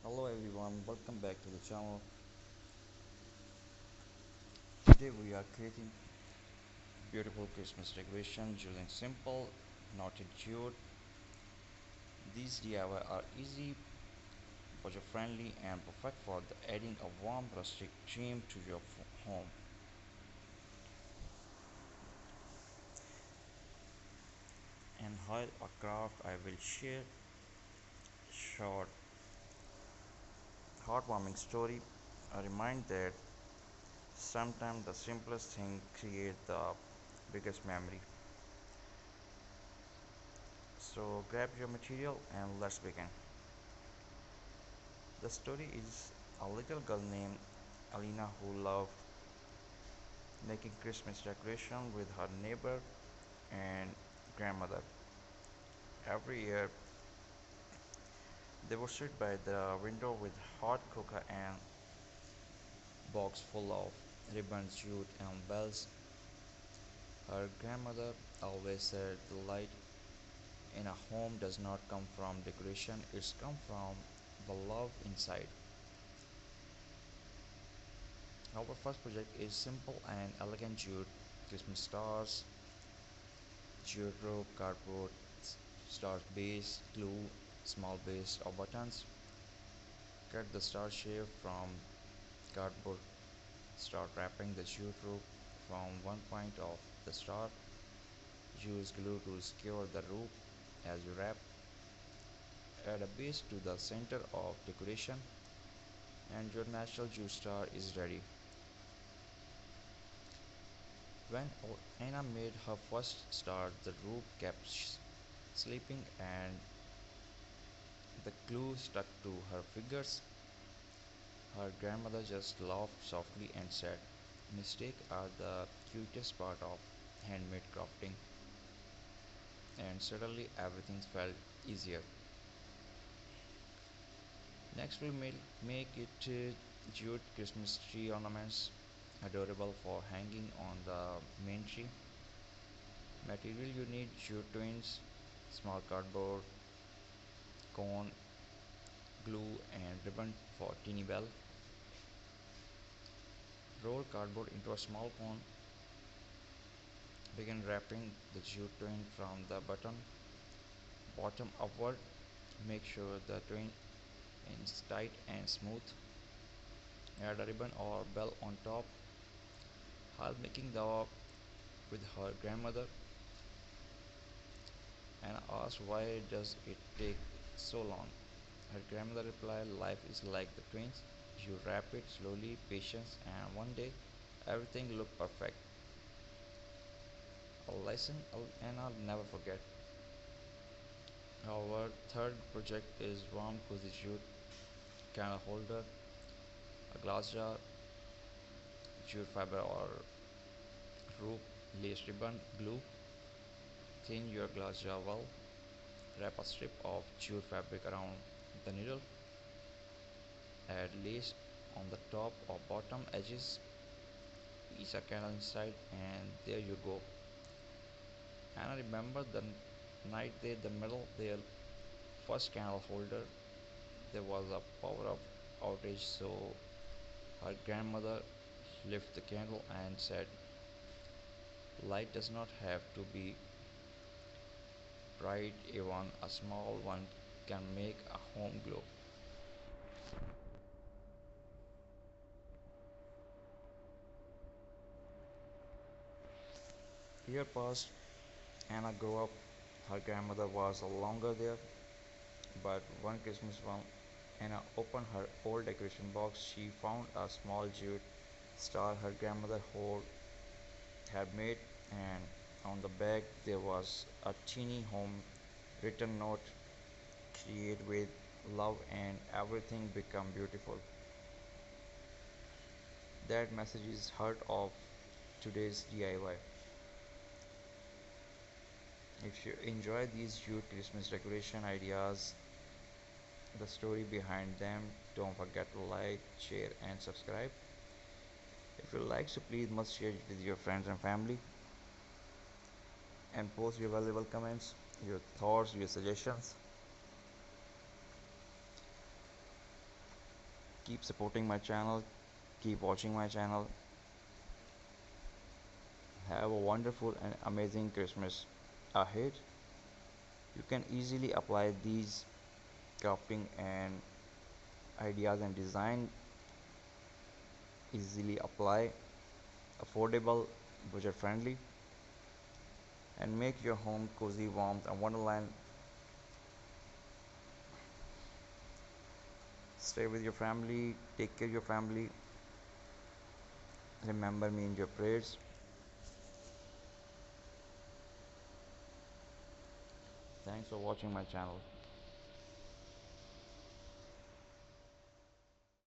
Hello everyone, welcome back to the channel. Today we are creating beautiful Christmas decorations using simple knotted jute. These DIY are easy, budget friendly and perfect for adding a warm rustic theme to your home. And while a craft I will share short heartwarming story, a remind that sometimes the simplest thing create the biggest memory. So grab your material and let's begin. The story is a little girl named Alina who loved making Christmas decoration with her neighbor and grandmother. Every year they would sit by the window with hot cocoa and box full of ribbons, jute and bells. Her grandmother always said the light in a home does not come from decoration, it's come from the love inside. Our first project is simple and elegant jute Christmas stars, jute rope, cardboard, star base, glue, small base or buttons. Cut the star shape from cardboard. Start wrapping the jute rope from one point of the star. Use glue to secure the rope as you wrap. Add a base to the center of decoration and your natural jute star is ready. When Anna made her first star, the rope kept slipping and the glue stuck to her fingers. Her grandmother just laughed softly and said, "Mistakes are the cutest part of handmade crafting." And suddenly everything felt easier. Next, we make it jute Christmas tree ornaments, adorable for hanging on the main tree. Material you need: jute twins, small cardboard, cone, glue, and ribbon for teeny bell. Roll cardboard into a small cone. Begin wrapping the jute twin from the bottom upward. Make sure the twin is tight and smooth. Add a ribbon or bell on top. While making the with her grandmother and asked why does it take so long. Her grandmother replied, "Life is like the twins. You wrap it slowly, patience, and one day everything look perfect." A lesson and I'll never forget. Our third project is warm cozy jute candle holder, a glass jar, jute fiber or rope, lace ribbon, glue. Clean your glass jar well. Wrap a strip of jute fabric around the needle. Add lace on the top or bottom edges. Piece a candle inside and there you go. And I remember the night they the middle their first candle holder there was a power up outage, so her grandmother lifted the candle and said, "Light does not have to be bright, even a small one can make a home glow." Year passed. Anna grew up. Her grandmother was no longer there, but one Christmas when Anna opened her old decoration box, she found a small jute star her grandmother had made, and on the back there was a teeny home written note: "Create with love and everything become beautiful." That message is heart of today's DIY. If you enjoy these cute Christmas decoration ideas, the story behind them, don't forget to like, share, and subscribe. If you like, so please must share it with your friends and family and post your valuable comments, your thoughts, your suggestions. Keep supporting my channel, keep watching my channel. Have a wonderful and amazing Christmas ahead. You can easily apply these crafting and ideas and design, easily apply, affordable, budget friendly, and make your home cozy, warm, and wonderland. Stay with your family, take care of your family, remember me in your prayers. Thanks for watching my channel.